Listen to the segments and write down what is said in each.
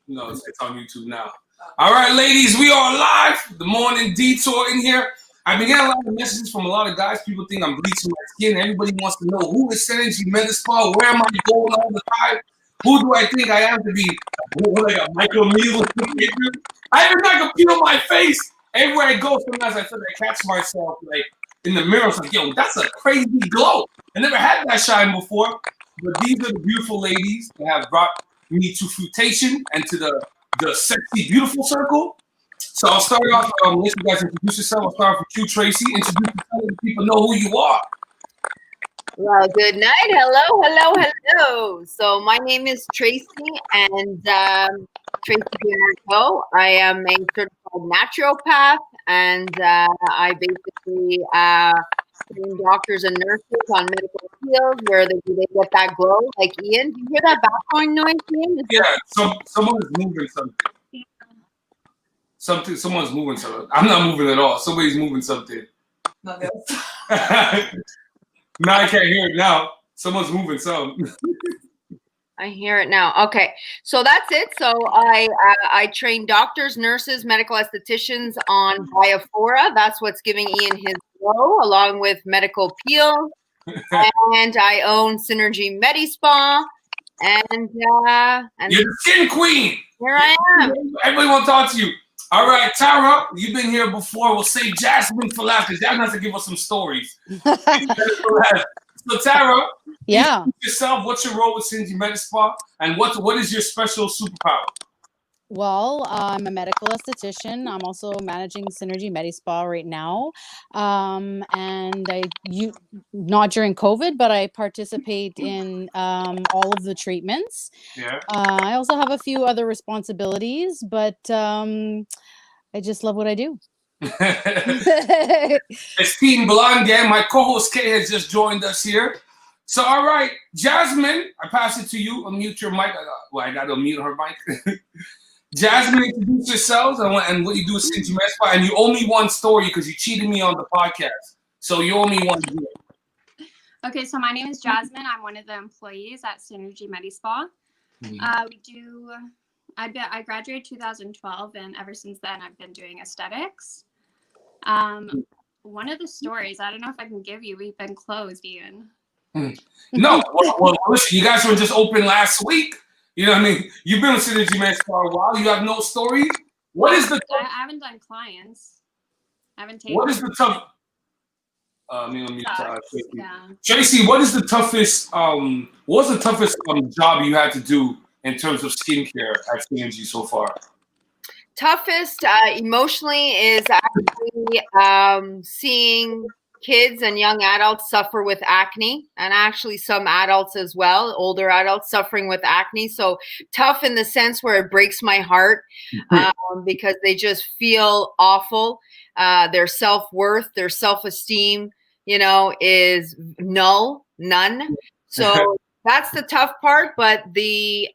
No, it's on YouTube now. All right, ladies, we are live. The Morning Detour in here. I've been getting a lot of messages from a lot of guys. People think I'm bleaching my skin. Everybody wants to know who is Synergi Medisppa. Where am I going all the time? Who do I think I am to be? Like a microneedle? I even I can peel my face. Everywhere I go, sometimes I feel like I catch myself like in the mirror. It's like, yo, that's a crazy glow. I never had that shine before. But these are the beautiful ladies that have brought me to fruitation and to the sexy, beautiful circle. So I'll start off, let you guys introduce yourself. I'll start off with you, Tracy. Introduce yourself so people know who you are. Well, good night. Hello. So my name is Tracy, and Tracy Marco. I am a certified naturopath, and I basically train doctors and nurses on medical fields where they get that glow. Like Ian, do you hear that background noise, Ian? Someone is moving something. Someone's moving something. I'm not moving at all. Somebody's moving something. Not good. Now I can't hear it now. Someone's moving something. I hear it now. Okay, so that's it. So I train doctors, nurses, medical estheticians on Biofora. That's what's giving Ian his glow, along with medical peel. And I own Synergi Medisppa. And you're the skin queen. Here I am. Everybody want to talk to you. All right, Tara, you've been here before. We'll save Jasmine for last because Jasmine has to give us some stories. So, Tara, yourself, what's your role with Synergi Medisppa, and what is your special superpower? Well, I'm a medical esthetician. I'm also managing Synergi Medisppa right now. And not during COVID, but I participate in all of the treatments. Yeah. I also have a few other responsibilities, but I just love what I do. It's Team Blonde Gang. My co-host Kay has just joined us here. So, all right, Jasmine, I pass it to you. Unmute your mic. I got to unmute her mic. Jasmine, introduce yourselves and what you do with Synergi Medisppa. And you owe me one story because you cheated me on the podcast. So you owe me one. Okay, so my name is Jasmine. I'm one of the employees at Synergi Medisppa. I graduated 2012, and ever since then, I've been doing aesthetics. One of the stories, I don't know if I can give you, we've been closed, Ian. No, well, listen, you guys were just open last week. You know what I mean? You've been with Synergi Medisppa for a while. You have no stories. What is the? I haven't done clients. I haven't taken. What is the tough? Tracy, what is the toughest? What was the toughest job you had to do in terms of skincare at Synergi so far? Toughest emotionally is actually seeing kids and young adults suffer with acne, and actually some adults as well, older adults suffering with acne. So tough in the sense where it breaks my heart because they just feel awful. Their self-worth, their self-esteem, is none. So that's the tough part, but the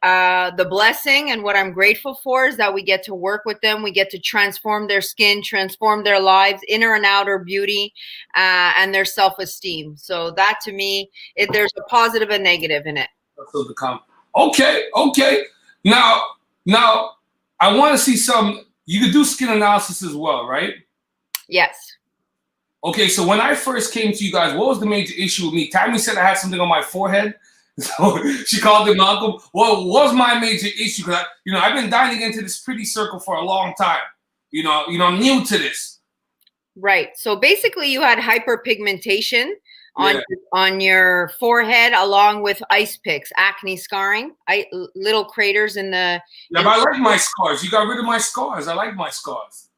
blessing and what I'm grateful for is that we get to work with them. We get to transform their skin, transform their lives, inner and outer beauty, and their self-esteem. So that to me, there's a positive and negative in it. Okay. Now, I want to see you could do skin analysis as well, right? Yes. Okay, so when I first came to you guys, what was the major issue with me? Tammy said I had something on my forehead. So she called it Malcolm. Well, what was my major issue? Because I've been diving into this pretty circle for a long time. I'm new to this. Right. So basically, you had hyperpigmentation on your forehead, along with ice picks, acne scarring, little craters in the. Yeah, but I like my scars. You got rid of my scars. I like my scars.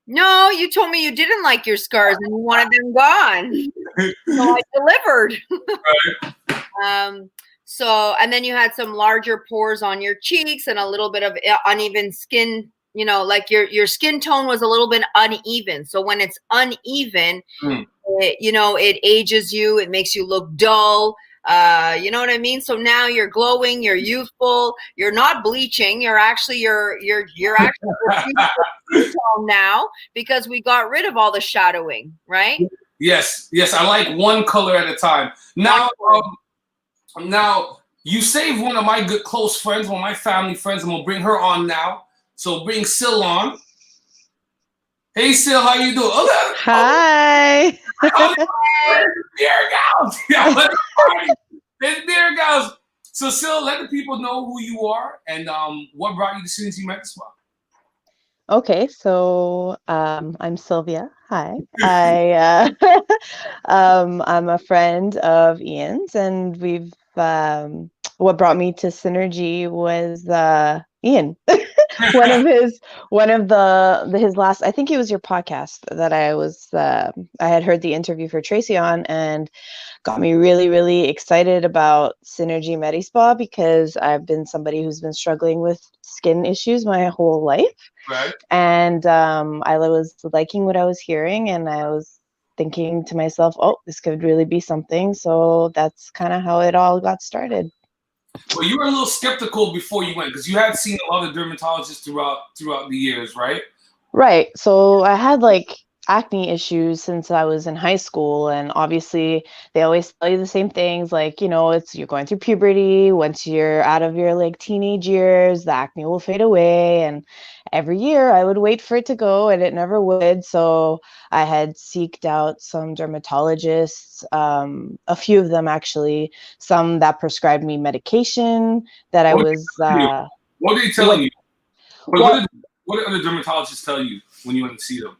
No, you told me you didn't like your scars and you wanted them gone. So I delivered. Right. So, and then you had some larger pores on your cheeks and a little bit of uneven skin, like your skin tone was a little bit uneven. So when it's uneven, it ages you, it makes you look dull. You know what I mean? So now you're glowing, you're youthful, you're not bleaching, you're actually skin tone now because we got rid of all the shadowing, right? Yes, I like one color at a time. Now you saved one of my good close friends, one of my family friends. I'm gonna bring her on now. So bring Sil on. Hey Sil, how you doing? Oh, Hi. beer gals. Yeah, let the party. There's beer gals. So Sil, let the people know who you are and what brought you to Synergi Medisppa. Okay, so I'm Sylvia. Hi. I'm a friend of Ian's, and we've what brought me to Synergy was Ian. His last, I think it was your podcast that I had heard the interview for Tracy on, and got me really, really excited about Synergi Medisppa because I've been somebody who's been struggling with skin issues my whole life. Right. And I was liking what I was hearing, and I was thinking to myself, oh, this could really be something. So that's kind of how it all got started. Well, you were a little skeptical before you went because you had seen a lot of dermatologists throughout the years, right? Right. So I had like acne issues since I was in high school, and obviously they always tell you the same things, like, you're going through puberty. Once you're out of your like teenage years, the acne will fade away, and every year I would wait for it to go and it never would. So I had seeked out some dermatologists, a few of them actually, some that prescribed me medication that I was what are they telling you? Well, What did other dermatologists tell you when you went to see them?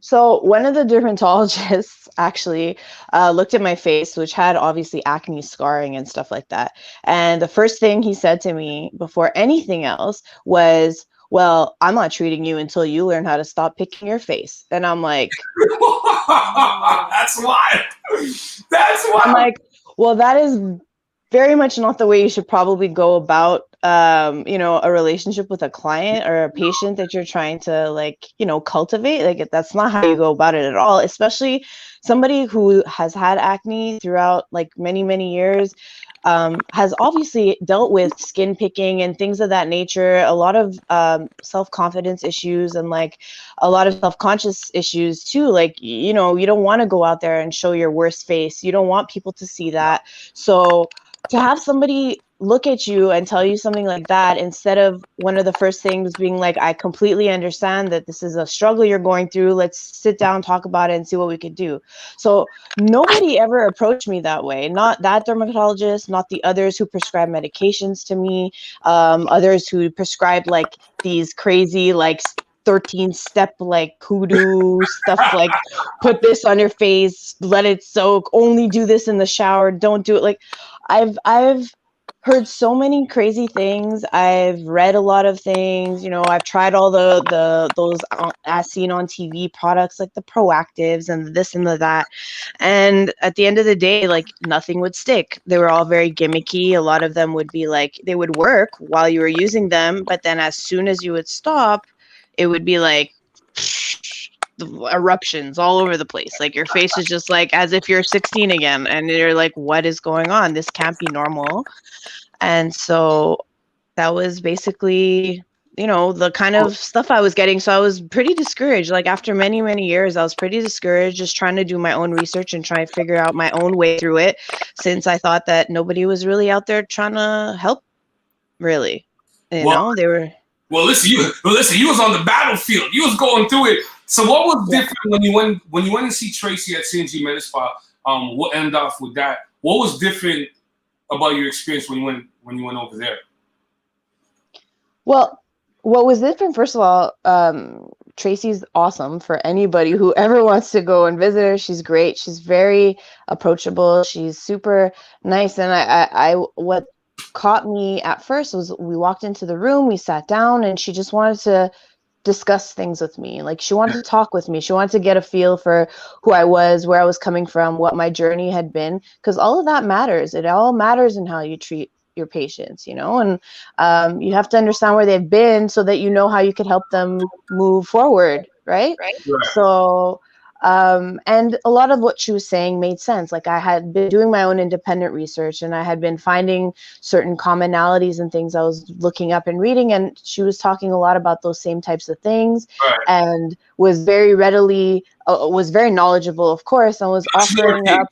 So one of the dermatologists actually looked at my face, which had obviously acne scarring and stuff like that. And the first thing he said to me before anything else was, well, I'm not treating you until you learn how to stop picking your face. And I'm like, that's wild. That's wild. I'm like, well, that is very much not the way you should probably go about a relationship with a client or a patient that you're trying to cultivate. Like, that's not how you go about it at all, especially somebody who has had acne throughout like many, many years. Has obviously dealt with skin picking and things of that nature, a lot of self-confidence issues, and like a lot of self-conscious issues too. Like, you don't want to go out there and show your worst face. You don't want people to see that. So to have somebody look at you and tell you something like that, instead of one of the first things being like, I completely understand that this is a struggle you're going through. Let's sit down, talk about it, and see what we could do. So nobody ever approached me that way. Not that dermatologist, not the others who prescribe medications to me, others who prescribe like these crazy, like 13-step like hoodoo stuff, like put this on your face, let it soak, only do this in the shower, don't do it. Like, I've heard so many crazy things. I've read a lot of things. I've tried all those as seen on TV products, like the Proactives and this and the that. And at the end of the day, like, nothing would stick. They were all very gimmicky. A lot of them would be like, they would work while you were using them, but then as soon as you would stop, it would be like eruptions all over the place. Like, your face is just like as if you're 16 again, and you're like, what is going on? This can't be normal. And so that was basically, the kind of stuff I was getting. So I was pretty discouraged. Like, after many, many years, I was pretty discouraged, just trying to do my own research and try to figure out my own way through it, since I thought that nobody was really out there trying to help, really. They were. Well, listen, you was on the battlefield. You was going through it. So what was different when you went to see Tracy at Synergi Medisppa? We'll end off with that. What was different about your experience when you went over there? Well, what was different, first of all, Tracy's awesome. For anybody who ever wants to go and visit her, she's great. She's very approachable. She's super nice. And I what caught me at first was, we walked into the room, we sat down, and she just wanted to discuss things with me. Like, she wanted to talk with me. She wanted to get a feel for who I was, where I was coming from, what my journey had been, because all of that matters. It all matters in how you treat your patients, and you have to understand where they've been so that you know how you could help them move forward, right? So and a lot of what she was saying made sense. Like, I had been doing my own independent research, and I had been finding certain commonalities and things I was looking up and reading, and she was talking a lot about those same types of things, and was very knowledgeable, of course, and was offering up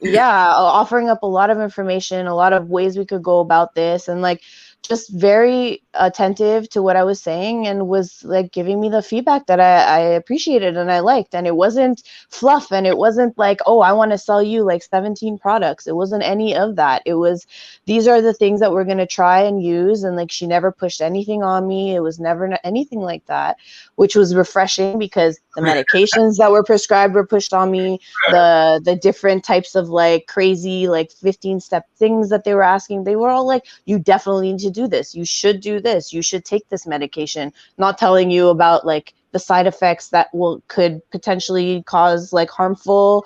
yeah, offering up a lot of information, a lot of ways we could go about this, and like just very attentive to what I was saying, and was like giving me the feedback that I appreciated and I liked. And it wasn't fluff, and it wasn't like, oh, I want to sell you like 17 products. It wasn't any of that. It was, these are the things that we're going to try and use. And like, she never pushed anything on me. It was never anything like that, which was refreshing, because the medications that were prescribed were pushed on me. The different types of like crazy like 15-step things that they were asking, they were all like, you definitely need to do this, you should do this, you should take this medication, not telling you about like the side effects that could potentially cause like harmful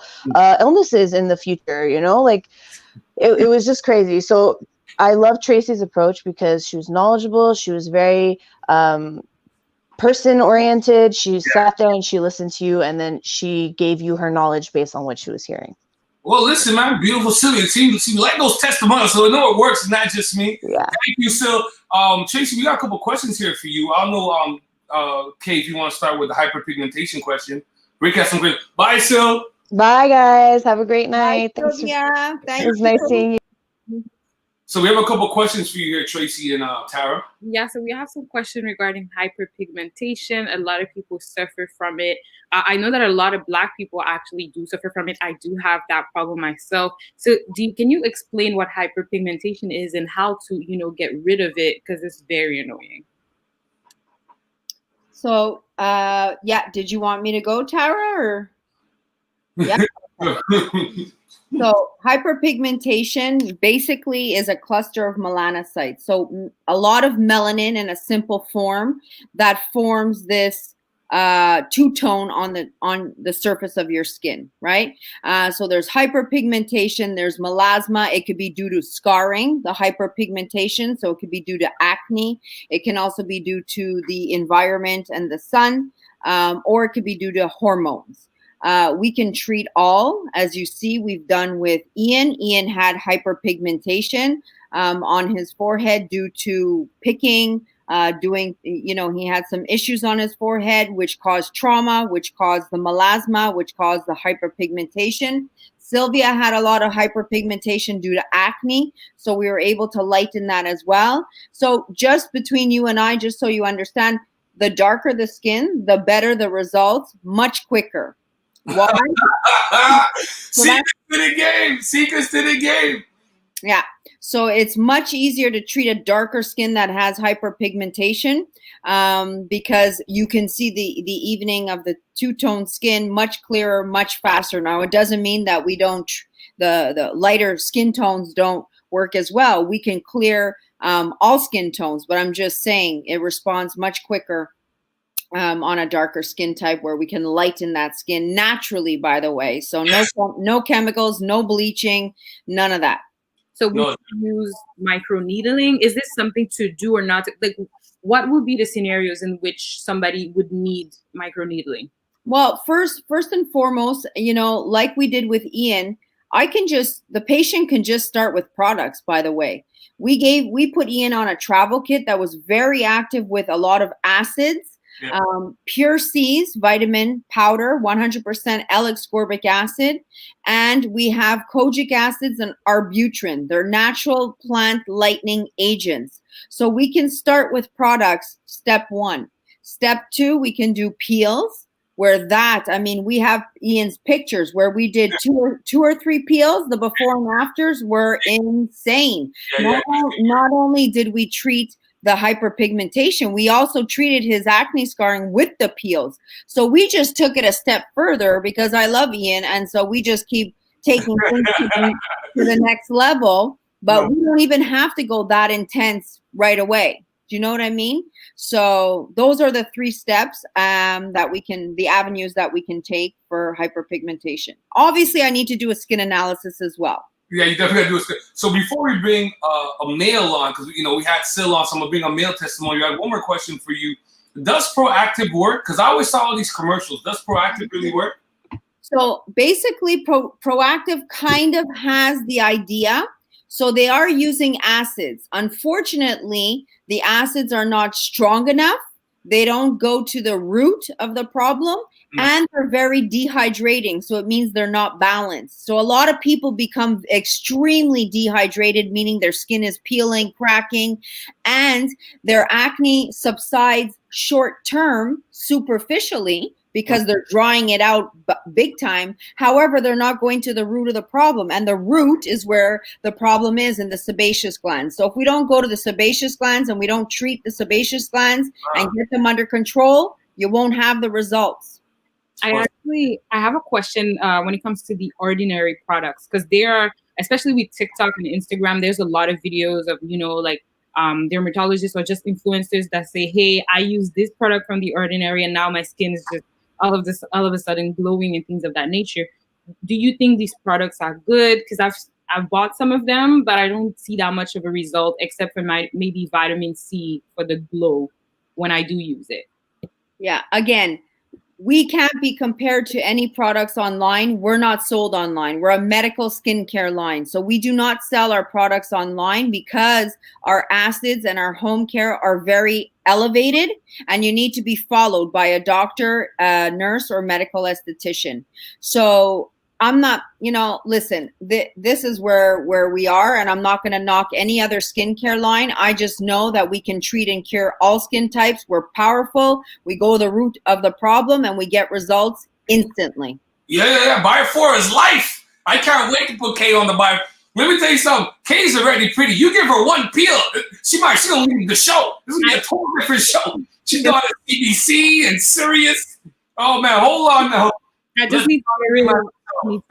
illnesses in the future, you know, like it was just crazy. So I love Tracy's approach, because she was knowledgeable, she was very person oriented. She sat there and she listened to you, and then she gave you her knowledge based on what she was hearing. Well, listen, man, beautiful Sylvia. See, like those testimonials, so I know it works. It's not just me. Yeah. Thank you, Syl. Tracy, we got a couple questions here for you. I don't know, Kay, if you want to start with the hyperpigmentation question. Rick has some great. Bye, Syl. Bye, guys. Have a great night. Bye, Sylvia. Thank it was nice seeing you. So we have a couple questions for you here, Tracy and Tara. Yeah, so we have some questions regarding hyperpigmentation. A lot of people suffer from it. I know that a lot of Black people actually do suffer from it. I do have that problem myself. So can you explain what hyperpigmentation is and how to, get rid of it? Because it's very annoying. So, yeah, did you want me to go, Tara, or? Yeah. So hyperpigmentation basically is a cluster of melanocytes. So a lot of melanin in a simple form that forms this two-tone on the surface of your skin, right? So there's hyperpigmentation, there's melasma. It could be due to scarring, the hyperpigmentation. So it could be due to acne. It can also be due to the environment and the sun, or it could be due to hormones. We can treat all, as you see, we've done with Ian. Ian had hyperpigmentation on his forehead due to picking, he had some issues on his forehead, which caused trauma, which caused the melasma, which caused the hyperpigmentation. Sylvia had a lot of hyperpigmentation due to acne, so we were able to lighten that as well. So just between you and I, just so you understand, the darker the skin, the better the results, much quicker. Why? Secrets to the game. Secrets to the game. Yeah. So it's much easier to treat a darker skin that has hyperpigmentation because you can see the evening of the two-tone skin much clearer, much faster. Now, it doesn't mean that we don't, the lighter skin tones don't work as well. We can clear all skin tones, but I'm just saying it responds much quicker on a darker skin type, where we can lighten that skin naturally, by the way. So no chemicals, no bleaching, none of that. So we use microneedling. Is this something to do or not? Like, what would be the scenarios in which somebody would need microneedling? Well, first and foremost, like we did with Ian, the patient can just start with products, by the way. We put Ian on a travel kit that was very active with a lot of acids. Yeah. Pure C's vitamin powder, 100% L-ascorbic acid, and we have kojic acids and arbutin. They're natural plant lightening agents. So we can start with products, step 1. Step 2, we can do peels, we have Ian's pictures where we did two or three peels. The before and afters were insane. Not only did we treat the hyperpigmentation, we also treated his acne scarring with the peels. So we just took it a step further because I love Ian. And so we just keep taking things to the next level, but we don't even have to go that intense right away. Do you know what I mean? So those are the 3 steps the avenues that we can take for hyperpigmentation. Obviously, I need to do a skin analysis as well. Yeah, you definitely got to do it. So before we bring a male on, because we had Syl on, so I'm gonna bring a male testimony. I have one more question for you. Does Proactive work? Because I always saw all these commercials. Does Proactive really work? So basically, Proactive kind of has the idea. So they are using acids. Unfortunately, the acids are not strong enough they don't go to the root of the problem, and they're very dehydrating. So it means they're not balanced. So a lot of people become extremely dehydrated, meaning their skin is peeling, cracking, and their acne subsides short term, superficially, because they're drying it out big time. However, they're not going to the root of the problem. And the root is where the problem is, in the sebaceous glands. So if we don't go to the sebaceous glands and we don't treat the sebaceous glands and get them under control, you won't have the results. I have a question when it comes to the ordinary products, because there are, especially with TikTok and Instagram, there's a lot of videos of, like dermatologists or just influencers that say, hey, I use this product from The Ordinary and now my skin is just all of a sudden glowing and things of that nature. Do you think these products are good? Because I've bought some of them, but I don't see that much of a result, except for maybe vitamin C for the glow when I do use it. Yeah, again, we can't be compared to any products online. We're not sold online. We're a medical skincare line. So we do not sell our products online because our acids and our home care are very elevated, and you need to be followed by a doctor, a nurse, or medical esthetician. So I'm not, listen, this is where we are, and I'm not going to knock any other skincare line. I just know that we can treat and cure all skin types. We're powerful. We go the root of the problem, and we get results instantly. Yeah. Bio4 is life. I can't wait to put Kay on the Bio. Let me tell you something. Kay's already pretty. You give her one peel, she gonna leave the show. This is gonna be a totally different show. She's going to CBC and Sirius. Oh man, hold on now. I just need to that's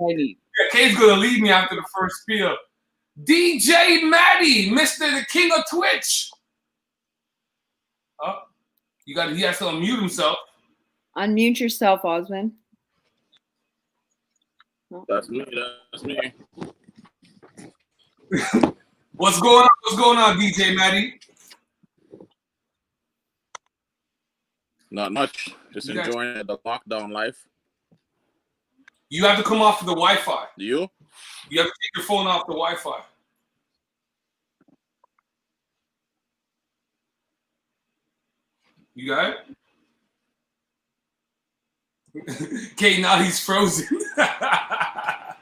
all I need. Yeah, Kay's gonna leave me after the first peel. DJ Maddie, Mr. the King of Twitch. Oh, he has to unmute himself. Unmute yourself, Osmond. That's me. What's going on, DJ Maddie? Not much. Just enjoying the lockdown life. You have to come off of the Wi-Fi. You? You have to take your phone off the Wi-Fi. You got it? Okay, now he's frozen.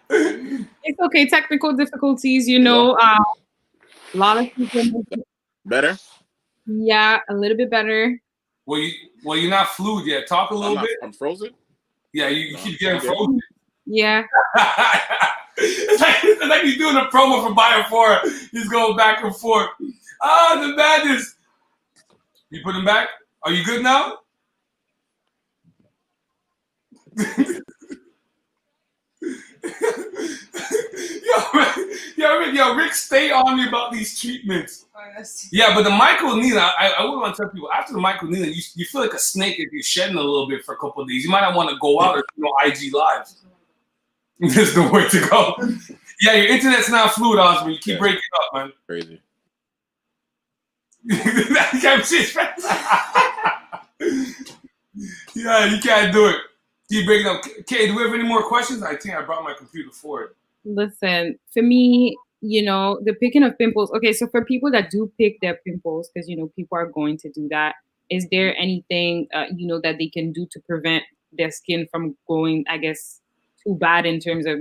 It's okay. Technical difficulties, a lot of people. Better? Yeah, a little bit better. Well, you're not fluid yet. Talk a little bit. I'm frozen? Yeah, you keep getting frozen. Yeah. it's like he's doing a promo for Bio4. He's going back and forth. The madness. You put him back? Are you good now? Yo, Rick, stay on me about these treatments. Yeah, but the microneedling, I would want to tell people, after the microneedling, you feel like a snake if you're shedding a little bit for a couple of days. You might not want to go out or IG lives. There's no way to go. Yeah, your internet's not fluid, Osmond. You keep breaking up, man. Crazy. Yeah, you can't do it. Keep breaking up. Okay, do we have any more questions? I think I brought my computer forward. Listen, for me, the picking of pimples. Okay, so for people that do pick their pimples, because, people are going to do that, is there anything, that they can do to prevent their skin from going, I guess, too bad in terms of,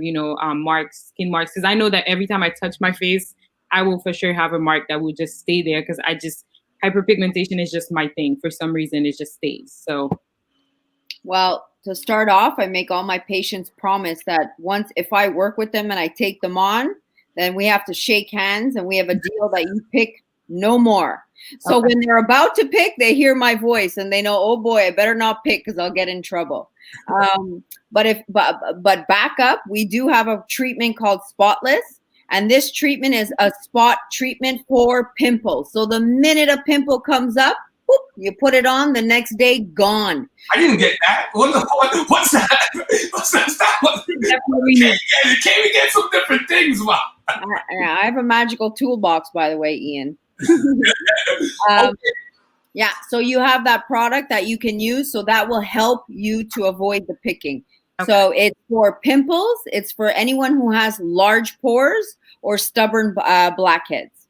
marks, skin marks? Because I know that every time I touch my face, I will for sure have a mark that will just stay there, because hyperpigmentation is just my thing. For some reason, it just stays. So, well, to start off, I make all my patients promise that if I work with them and I take them on, then we have to shake hands and we have a deal that you pick no more. So when they're about to pick, they hear my voice and they know, oh boy, I better not pick because I'll get in trouble. But back up, we do have a treatment called Spotless. And this treatment is a spot treatment for pimples. So the minute a pimple comes up, whoop, you put it on, the next day, gone. I didn't get that. What's that? What's that? Can we get some different things? Wow. I have a magical toolbox, by the way, Ian. Okay. Yeah, so you have that product that you can use, so that will help you to avoid the picking. Okay. So it's for pimples. It's for anyone who has large pores or stubborn blackheads.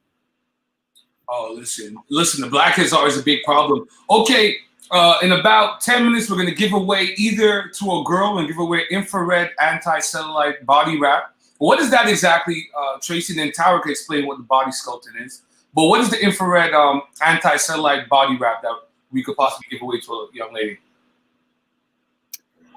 Oh, listen. The blackhead's always a big problem. Okay, in about 10 minutes, we're gonna give away either to a girl and give away infrared anti-cellulite body wrap. What is that exactly? Tracy and Tara can explain what the body sculpting is. But what is the infrared anti-cellulite body wrap that we could possibly give away to a young lady?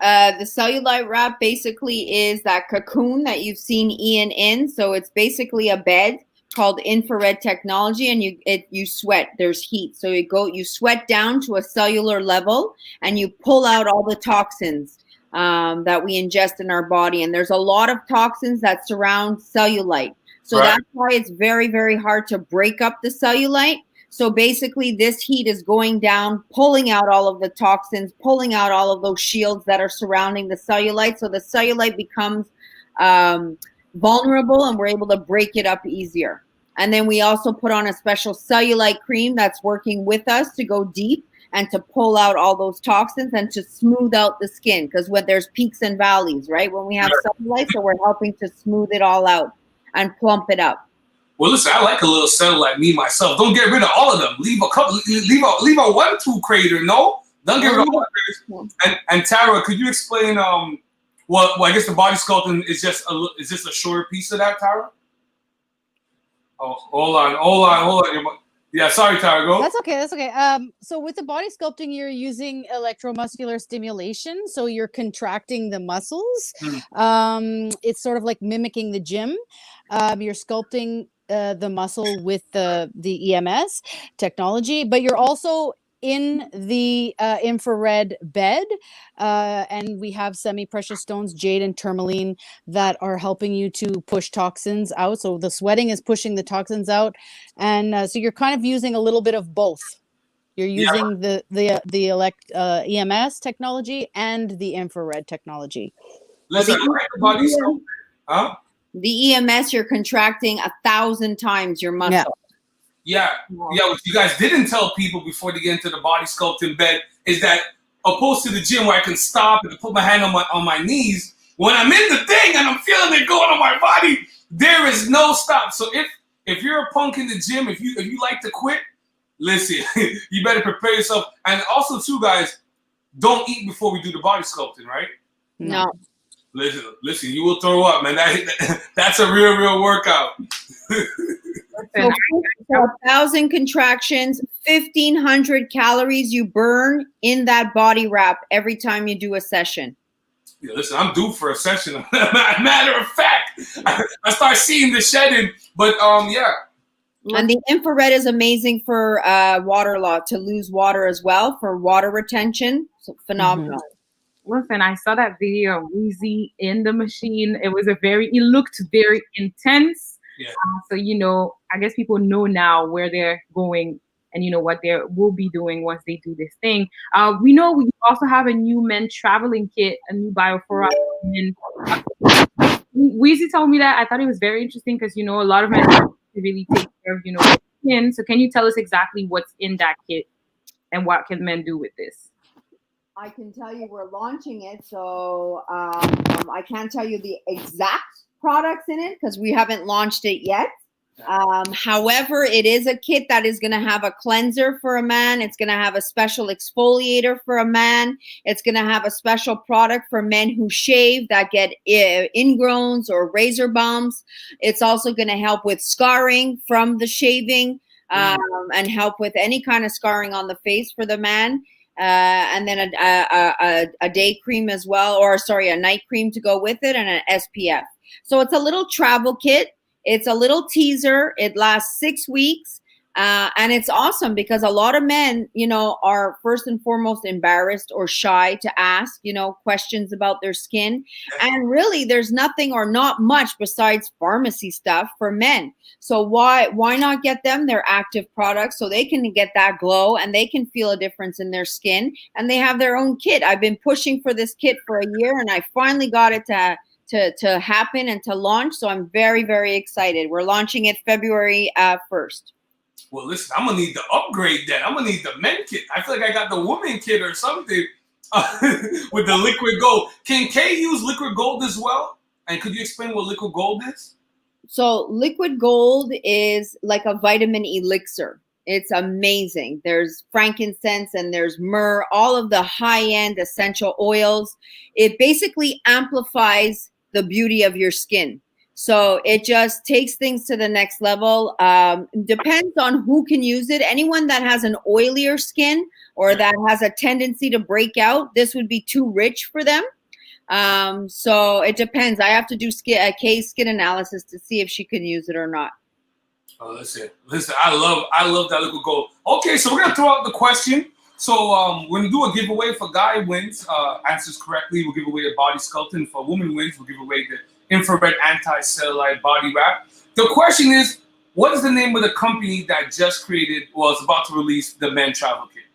The cellulite wrap basically is that cocoon that you've seen Ian in. So it's basically a bed called infrared technology, and you sweat. There's heat, so you sweat down to a cellular level, and you pull out all the toxins that we ingest in our body. And there's a lot of toxins that surround cellulite. So that's why it's very, very hard to break up the cellulite. So basically this heat is going down, pulling out all of the toxins, pulling out all of those shields that are surrounding the cellulite. So the cellulite becomes vulnerable, and we're able to break it up easier. And then we also put on a special cellulite cream that's working with us to go deep and to pull out all those toxins and to smooth out the skin. Because when there's peaks and valleys, right? When we have cellulite, so we're helping to smooth it all out and plump it up. Well, listen, I like a little cellulite, me myself. Don't get rid of all of them. Leave a couple. Leave a 1-2 crater. No, don't get rid of all of them. And Tara, could you explain? Well, I guess the body sculpting is just a shorter piece of that, Tara. Oh, hold on. Yeah, sorry, Tara. Go. That's okay. So with the body sculpting, you're using electromuscular stimulation. So you're contracting the muscles. It's sort of like mimicking the gym. You're sculpting the muscle with the EMS technology, but you're also in the infrared bed, and we have semi-precious stones, jade and tourmaline, that are helping you to push toxins out. So the sweating is pushing the toxins out, and so you're kind of using a little bit of both. You're using the EMS technology and the infrared technology. Listen, I like the body sculpting. Huh? The EMS, you're contracting 1,000 times your muscle. Yeah. What you guys didn't tell people before they get into the body sculpting bed is that opposed to the gym where I can stop and put my hand on my knees, when I'm in the thing and I'm feeling it going on my body, there is no stop. So if you're a punk in the gym, if you like to quit, listen, you better prepare yourself. And also too, guys, don't eat before we do the body sculpting, right? No. Listen, you will throw up, man. That's a real workout. So 1,000 contractions, 1,500 calories you burn in that body wrap every time you do a session. Yeah, listen, I'm due for a session. Matter of fact, I start seeing the shedding, but yeah. And the infrared is amazing for water loss, to lose water as well, for water retention. So phenomenal. Listen, I saw that video of Weezy in the machine. It looked very intense. Yeah. So, I guess people know now where they're going and, what they will be doing once they do this thing. We know we also have a new men's traveling kit, a new Biofora. Weezy told me that. I thought it was very interesting because, a lot of men really take care of, their skin. So can you tell us exactly what's in that kit and what can men do with this? I can tell you we're launching it, so I can't tell you the exact products in it because we haven't launched it yet. However, it is a kit that is going to have a cleanser for a man. It's going to have a special exfoliator for a man. It's going to have a special product for men who shave that get ingrowns or razor bumps. It's also going to help with scarring from the shaving and help with any kind of scarring on the face for the man. And then a day cream as well, a night cream to go with it, and an SPF. So it's a little travel kit. It's a little teaser. It lasts 6 weeks. And it's awesome because a lot of men, are first and foremost embarrassed or shy to ask, questions about their skin. And really, there's nothing or not much besides pharmacy stuff for men. So why not get them their active products so they can get that glow and they can feel a difference in their skin, and they have their own kit. I've been pushing for this kit for a year, and I finally got it to happen and to launch. So I'm very, very excited. We're launching it February 1st. Well, listen, I'm going to need to upgrade that. I'm going to need the men kit. I feel like I got the woman kit or something with the liquid gold. Can Kay use liquid gold as well? And could you explain what liquid gold is? So liquid gold is like a vitamin elixir. It's amazing. There's frankincense and there's myrrh, all of the high-end essential oils. It basically amplifies the beauty of your skin. So it just takes things to the next level. Depends on who can use it. Anyone that has an oilier skin or that has a tendency to break out, this would be too rich for them. So it depends. I have to do a case skin analysis to see if she can use it or not. Oh, listen, I love that liquid gold. Okay, so we're gonna throw out the question. So we're gonna do a giveaway. If a guy wins, answers correctly, we'll give away a body sculpting. If a woman wins, we'll give away the infrared anti-cellulite body wrap. The question is, what is the name of the company that just created, well, it's about to release the men travel kit?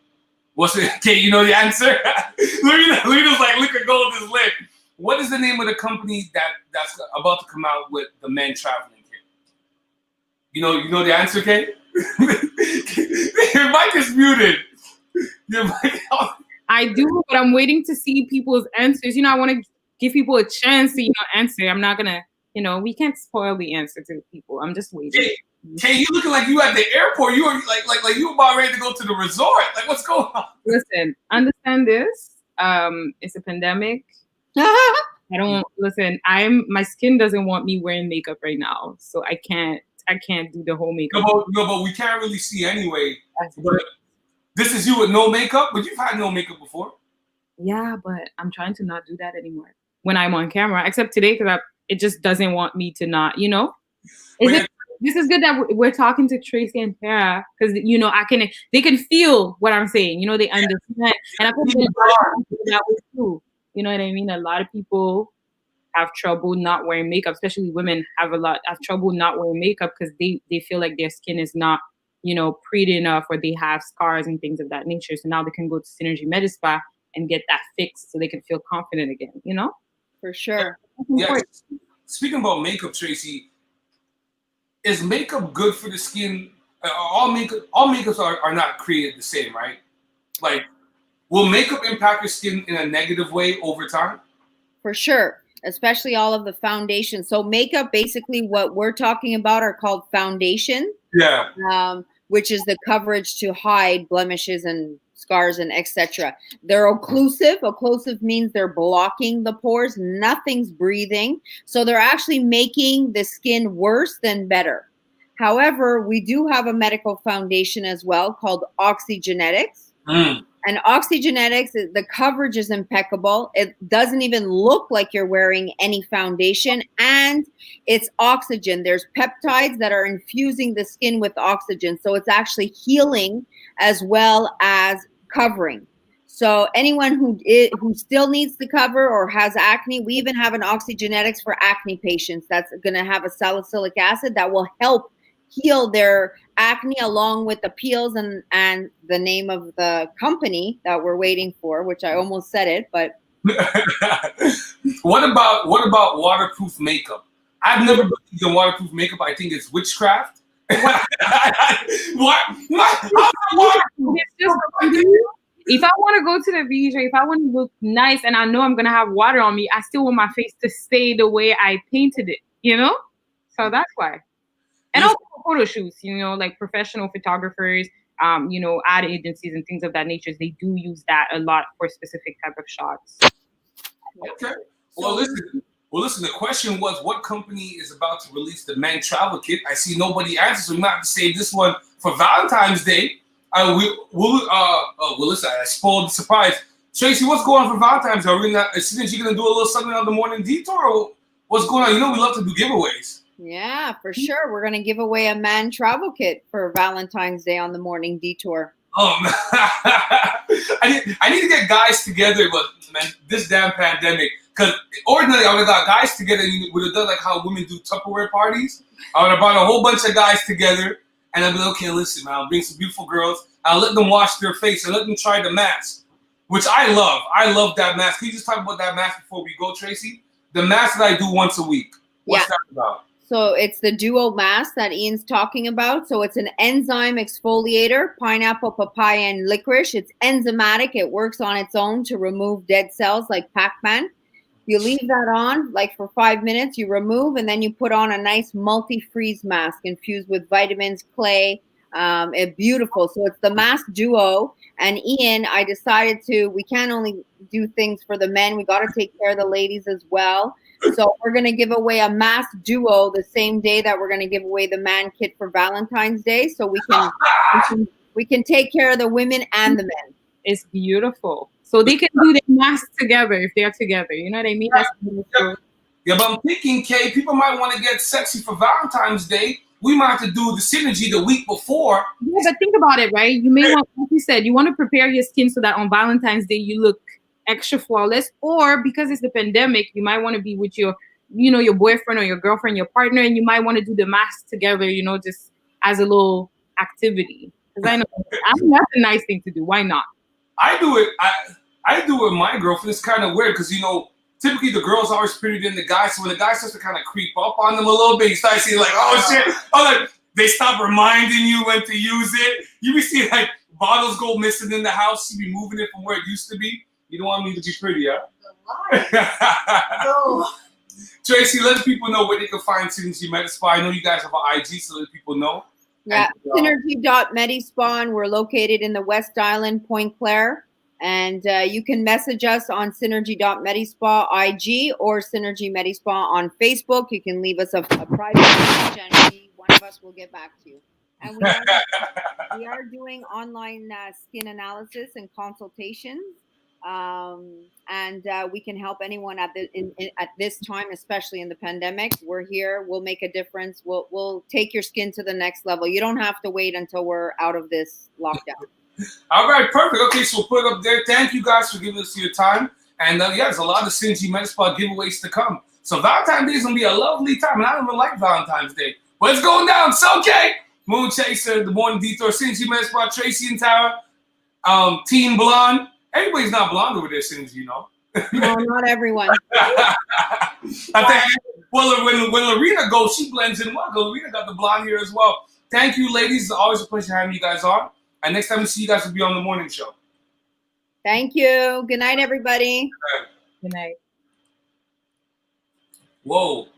What's it? Okay, you know the answer? Luna's like, liquid gold is lit. What is the name of the company that's about to come out with the men traveling kit? You know the answer, Kay? Your mic is muted. Your mic. I do, but I'm waiting to see people's answers. I want to give people a chance to, answer. I'm not gonna, we can't spoil the answer to the people. I'm just waiting. Kay, you looking like you at the airport. You were like you about ready to go to the resort. Like, what's going on? Listen, understand this. It's a pandemic. My skin doesn't want me wearing makeup right now, so I can't do the whole makeup. No, but we can't really see anyway. But this is you with no makeup, but you've had no makeup before. Yeah, but I'm trying to not do that anymore when I'm on camera, except today because it just doesn't want me to not, This is good that we're talking to Tracy and Tara because, they can feel what I'm saying. They understand. And I think that way too. You know what I mean? A lot of people have trouble not wearing makeup, especially women have trouble not wearing makeup because they feel like their skin is not, pretty enough or they have scars and things of that nature. So now they can go to Synergi Medisppa and get that fixed so they can feel confident again, For sure. Yeah. Speaking about makeup, Tracy, is makeup good for the skin? All makeups are not created the same, right? Like, will makeup impact your skin in a negative way over time? For sure, especially all of the foundations. So makeup, basically what we're talking about are called foundation. Yeah. Which is the coverage to hide blemishes and scars and etc. They're occlusive. Occlusive means they're blocking the pores. Nothing's breathing. So they're actually making the skin worse than better. However, we do have a medical foundation as well called oxygenetics. And oxygenetics, the coverage is impeccable. It doesn't even look like you're wearing any foundation, and it's oxygen. There's peptides that are infusing the skin with oxygen. So it's actually healing as well as covering. So anyone who still needs to cover or has acne, we even have an oxygenetics for acne patients that's going to have a salicylic acid that will help heal their acne along with the peels and the name of the company that we're waiting for, which I almost said it, but what about waterproof makeup? I've never believed in waterproof makeup. I think it's witchcraft. What? If I want to go to the beach or if I want to look nice and I know I'm gonna have water on me, I still want my face to stay the way I painted it, So that's why. And also photo shoots, like professional photographers, ad agencies and things of that nature, they do use that a lot for specific type of shots. Okay. Well, listen. The question was, what company is about to release the men travel kit? I see nobody answers, so we might have to save this one for Valentine's Day. Listen, I spoiled the surprise. Tracy, what's going on for Valentine's Day? Are Synergi gonna do a little something on the Morning Detour, or what's going on? We love to do giveaways. Yeah, for sure. We're going to give away a man travel kit for Valentine's Day on the Morning Detour. Oh, man. I need to get guys together, but man, this damn pandemic. Because ordinarily, I would have got guys together and we would have done like how women do Tupperware parties. I would have brought a whole bunch of guys together and I'd be like, okay, listen, man, I'll bring some beautiful girls. I'll let them wash their face and let them try the mask, which I love. I love that mask. Can you just talk about that mask before we go, Tracy? The mask that I do once a week. What's that about? So it's the duo mask that Ian's talking about. So it's an enzyme exfoliator, pineapple, papaya, and licorice. It's enzymatic. It works on its own to remove dead cells like Pac-Man. You leave that on like for 5 minutes, you remove, and then you put on a nice multi-freeze mask infused with vitamins, clay. It's beautiful. So it's the mask duo. And Ian, I decided we can't only do things for the men, we got to take care of the ladies as well. So we're going to give away a mask duo the same day that we're going to give away the man kit for Valentine's Day. So we can take care of the women and the men. It's beautiful. So they can do their masks together if they're together. You know what I mean? That's beautiful. Yeah, but I'm thinking, Kay, people might want to get sexy for Valentine's Day. We might have to do the Synergy the week before. Yeah, but think about it, right? You may want, like you said, you want to prepare your skin so that on Valentine's Day you look extra flawless. Or because it's the pandemic, you might want to be with your, your boyfriend or your girlfriend, your partner, and you might want to do the mask together, just as a little activity. Because I know that's a nice thing to do. Why not? I do it. I do it with my girlfriend. It's kind of weird because typically the girl's always prettier than the guy. So when the guy starts to kind of creep up on them a little bit, you start seeing like, oh shit. Oh, like they stop reminding you when to use it. You be seeing like bottles go missing in the house. You be moving it from where it used to be. You don't want me to be pretty, huh? No. Tracy, let people know where they can find Synergi Medisppa. I know you guys have an IG, so let people know. Yeah, Synergi.Medisppa. We're located in the West Island, Point Claire. And you can message us on Synergi.Medisppa IG or Synergi Medisppa on Facebook. You can leave us a private message and one of us will get back to you. And we are doing online skin analysis and consultations. And we can help anyone at this time, especially in the pandemic. We're here. We'll make a difference. We'll take your skin to the next level. You don't have to wait until we're out of this lockdown. All right, perfect. Okay, so we'll put it up there. Thank you guys for giving us your time. And there's a lot of Synergi Medisppa giveaways to come. So Valentine's Day is going to be a lovely time. And I don't even like Valentine's Day. But it's going down. So, okay. Moon Chaser, The Morning Detour, Synergi Medisppa, Tracy and Tara, Team Blonde. Everybody's not blonde over there, Synergi, No, not everyone. I think, well, when Lorena goes, she blends in well. Lorena got the blonde here as well. Thank you, ladies. It's always a pleasure having you guys on. And next time we see you guys will be on the morning show. Thank you. Good night, everybody. Good night. Whoa.